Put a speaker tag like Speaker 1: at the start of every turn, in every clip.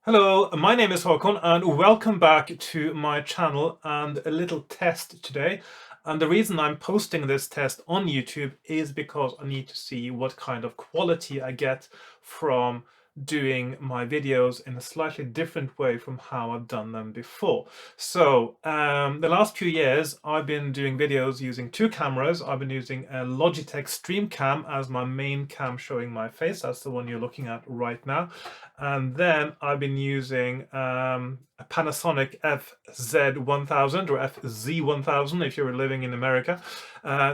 Speaker 1: Hello, my name is Hakon and welcome back to my channel and a little test today. And the reason I'm posting this test on YouTube is because I need to see what kind of quality I get from doing my videos in a slightly different way from how I've done them before. So the last few years I've been doing videos using two cameras. I've been using a Logitech Stream Cam as my main cam showing my face. That's the one you're looking at right now. And then I've been using a Panasonic FZ1000 or FZ1000 if you're living in America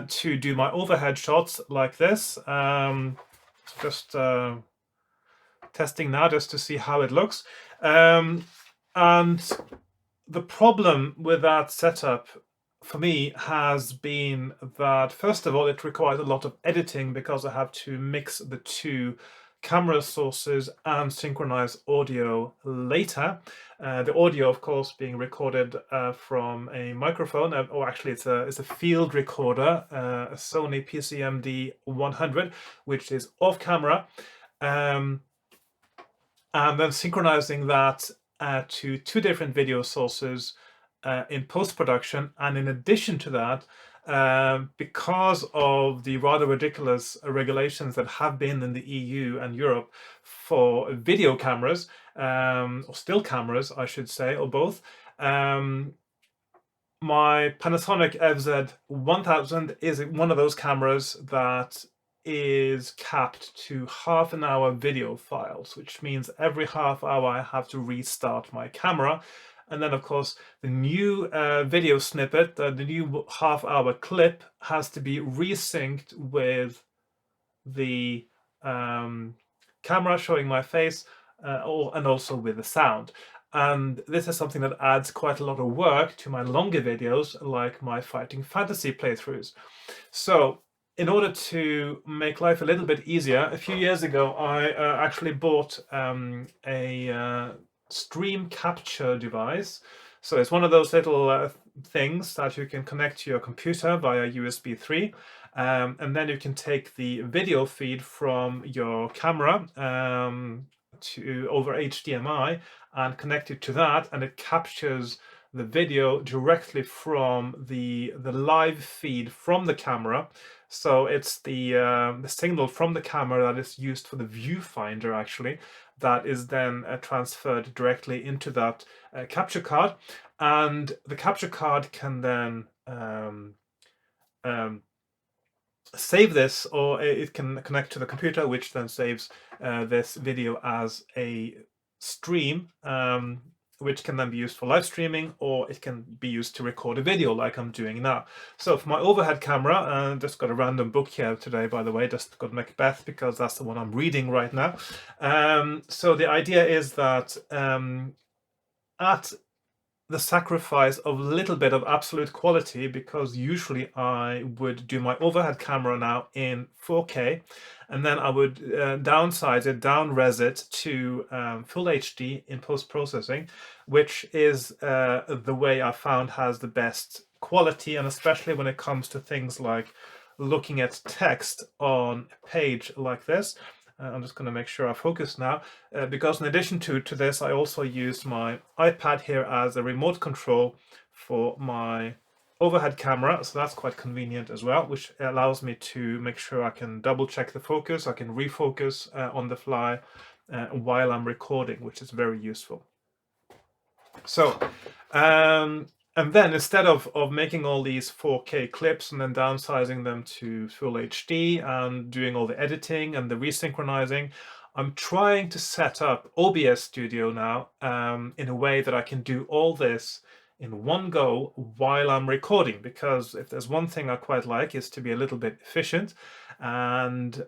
Speaker 1: to do my overhead shots like this. Just testing now just to see how it looks. And the problem with that setup for me has been that, first of all, it requires a lot of editing because I have to mix the two camera sources and synchronize audio later. The audio, of course, being recorded from a microphone, or actually it's a field recorder, a Sony PCMD 100, which is off camera, and then synchronizing that to two different video sources in post-production. And in addition to that, because of the rather ridiculous regulations that have been in the EU and Europe for video cameras, or still cameras, I should say, or both, my Panasonic FZ1000 is one of those cameras that is capped to half an hour video files, which means every half hour I have to restart my camera. And then, of course, the new video snippet, the new half-hour clip, has to be resynced with the camera showing my face, and also with the sound. And this is something that adds quite a lot of work to my longer videos, like my fighting fantasy playthroughs. So in order to make life a little bit easier, a few years ago, I actually bought a stream capture device. So it's one of those little things that you can connect to your computer via USB 3. And then you can take the video feed from your camera over HDMI and connect it to that, and it captures the video directly from the live feed from the camera. So it's the signal from the camera that is used for the viewfinder, actually, that is then transferred directly into that capture card, and the capture card can then save this, or it can connect to the computer, which then saves this video as a stream, which can then be used for live streaming, or it can be used to record a video like I'm doing now. So for my overhead camera, just got a random book here today, by the way, just got Macbeth because that's the one I'm reading right now. So the idea is that at the sacrifice of a little bit of absolute quality, because usually I would do my overhead camera now in 4K, and then I would downsize it, down-res it to full HD in post-processing, which is the way I found has the best quality, and especially when it comes to things like looking at text on a page like this. I'm just going to make sure I focus now, because in addition to this, I also used my iPad here as a remote control for my overhead camera, so that's quite convenient as well, which allows me to make sure I can double check the focus, I can refocus on the fly while I'm recording, which is very useful. So and then instead of making all these 4K clips and then downsizing them to full HD and doing all the editing and the resynchronizing, I'm trying to set up OBS Studio now in a way that I can do all this in one go while I'm recording, because if there's one thing I quite like is to be a little bit efficient, and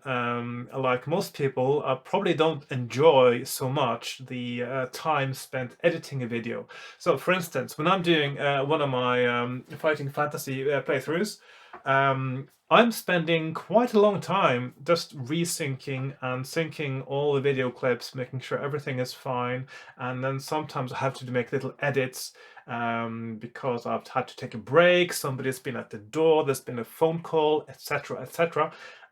Speaker 1: like most people, I probably don't enjoy so much the time spent editing a video. So for instance, when I'm doing one of my fighting fantasy playthroughs, I'm spending quite a long time just resyncing and syncing all the video clips, making sure everything is fine, and then sometimes I have to make little edits because I've had to take a break, somebody's been at the door, there's been a phone call, etc., etc.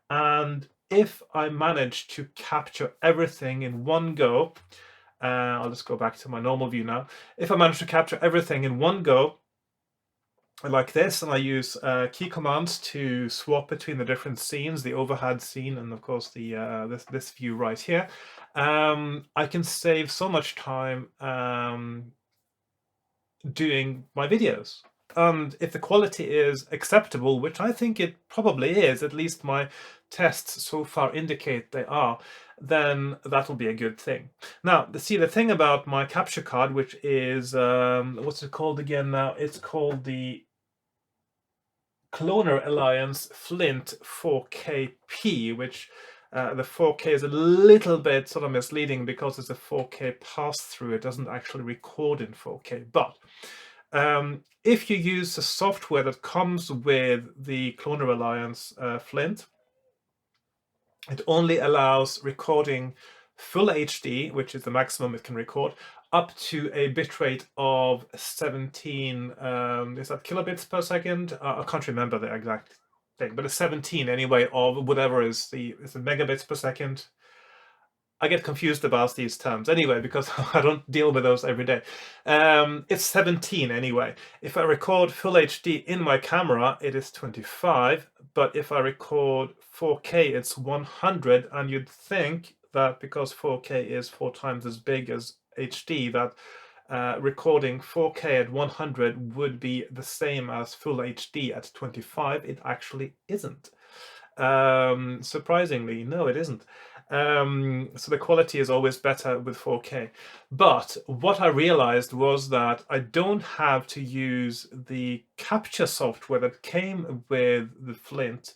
Speaker 1: And if I manage to capture everything in one go, I'll just go back to my normal view now. If I manage to capture everything in one go, like this, and I use key commands to swap between the different scenes, the overhead scene and of course the this view right here, I can save so much time doing my videos. And if the quality is acceptable, which I think it probably is, at least my tests so far indicate they are, then that'll be a good thing. Now, see, the thing about my capture card, which is, what's it called again now? It's called the Cloner Alliance Flint 4K-P, which the 4K is a little bit sort of misleading because it's a 4K pass-through. It doesn't actually record in 4K. But if you use the software that comes with the Cloner Alliance Flint, it only allows recording full HD, which is the maximum it can record, up to a bitrate of 17, is that kilobits per second? I can't remember the exact thing, but it's 17 anyway, of whatever is the megabits per second. I get confused about these terms anyway, because I don't deal with those every day. It's 17 anyway. If I record full HD in my camera, it is 25, but if I record 4K, it's 100, and you'd think that because 4K is 4 times as big as HD, that recording 4K at 100 would be the same as full HD at 25. It actually isn't. Surprisingly, no, it isn't. So the quality is always better with 4K. But what I realized was that I don't have to use the capture software that came with the Flint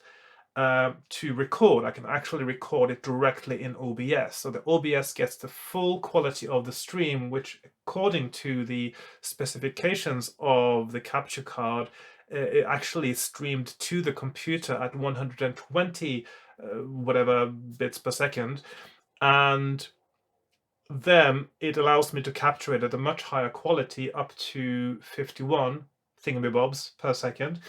Speaker 1: to record. I can actually record it directly in OBS. So the OBS gets the full quality of the stream, which according to the specifications of the capture card, it actually streamed to the computer at 120 whatever bits per second, and then it allows me to capture it at a much higher quality, up to 51 thingamabobs per second,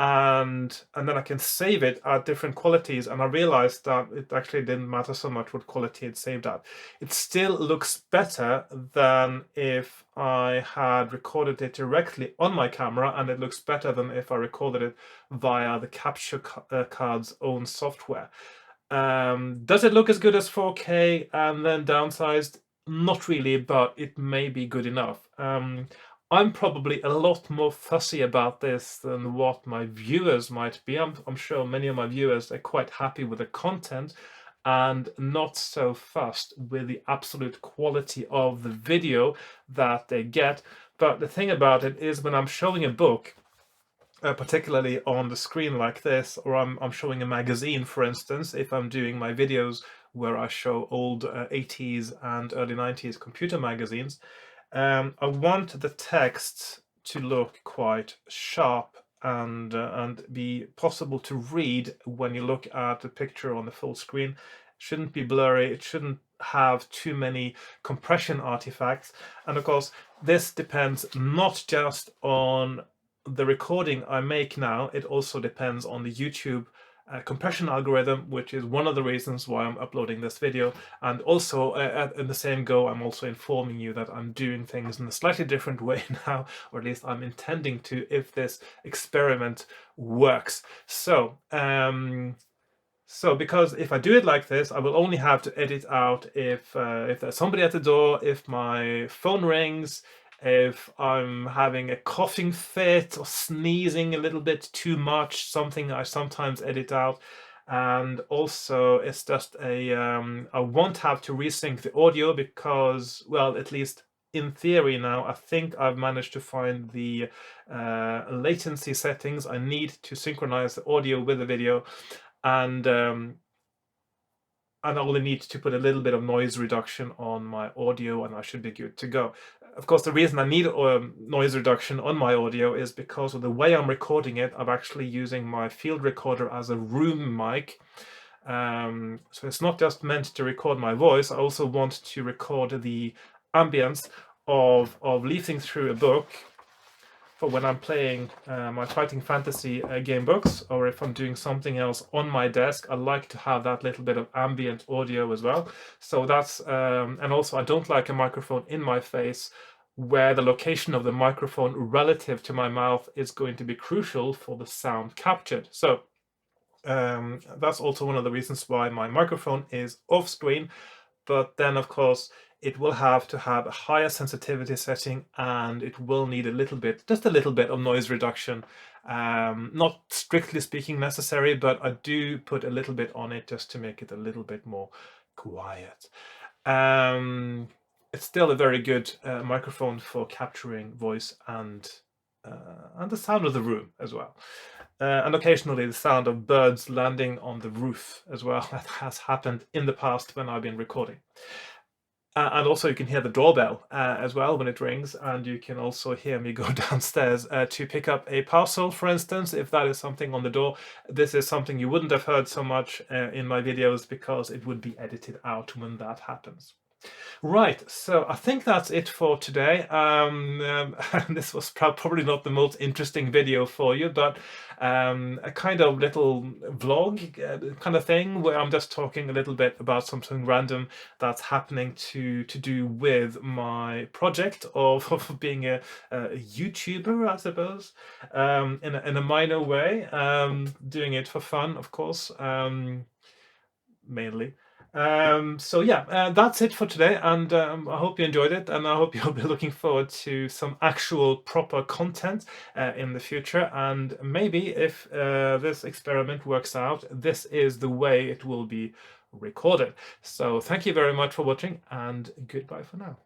Speaker 1: and then I can save it at different qualities. And I realized that it actually didn't matter so much what quality it's saved at. It still looks better than if I had recorded it directly on my camera, and it looks better than if I recorded it via the capture card's own software. Does it look as good as 4K and then downsized? Not really, but it may be good enough. I'm probably a lot more fussy about this than what my viewers might be. I'm sure many of my viewers are quite happy with the content and not so fussed with the absolute quality of the video that they get. But the thing about it is, when I'm showing a book, particularly on the screen like this, or I'm showing a magazine, for instance, if I'm doing my videos where I show old 80s and early 90s computer magazines, I want the text to look quite sharp and be possible to read when you look at the picture on the full screen. It shouldn't be blurry, it shouldn't have too many compression artifacts. And of course, this depends not just on the recording I make now, it also depends on the YouTube compression algorithm, which is one of the reasons why I'm uploading this video. And also in the same go, I'm also informing you that I'm doing things in a slightly different way now, or at least I'm intending to, if this experiment works. So because if I do it like this, I will only have to edit out if there's somebody at the door, if my phone rings, if I'm having a coughing fit or sneezing a little bit too much, something I sometimes edit out. And also it's just I won't have to resync the audio because, well, at least in theory now, I think I've managed to find the latency settings I need to synchronize the audio with the video. And I only need to put a little bit of noise reduction on my audio and I should be good to go. Of course, the reason I need noise reduction on my audio is because of the way I'm recording it. I'm actually using my field recorder as a room mic. So it's not just meant to record my voice. I also want to record the ambience of leafing through a book for when I'm playing my fighting fantasy game books, or if I'm doing something else on my desk. I like to have that little bit of ambient audio as well. So that's and also I don't like a microphone in my face where the location of the microphone relative to my mouth is going to be crucial for the sound captured. So that's also one of the reasons why my microphone is off screen. But then, of course, it will have to have a higher sensitivity setting, and it will need a little bit, just a little bit of noise reduction. Not strictly speaking necessary, but I do put a little bit on it just to make it a little bit more quiet. It's still a very good microphone for capturing voice and the sound of the room as well. And occasionally the sound of birds landing on the roof as well. That has happened in the past when I've been recording. And also you can hear the doorbell as well when it rings, and you can also hear me go downstairs to pick up a parcel, for instance, if that is something on the door. This is something you wouldn't have heard so much in my videos because it would be edited out when that happens. Right, so I think that's it for today. This was probably not the most interesting video for you, but a kind of little vlog kind of thing where I'm just talking a little bit about something random that's happening to do with my project of being a YouTuber, I suppose, in a minor way, doing it for fun, of course, mainly. So yeah, that's it for today, and I hope you enjoyed it, and I hope you'll be looking forward to some actual proper content in the future. And maybe if this experiment works out, this is the way it will be recorded. So thank you very much for watching, and goodbye for now.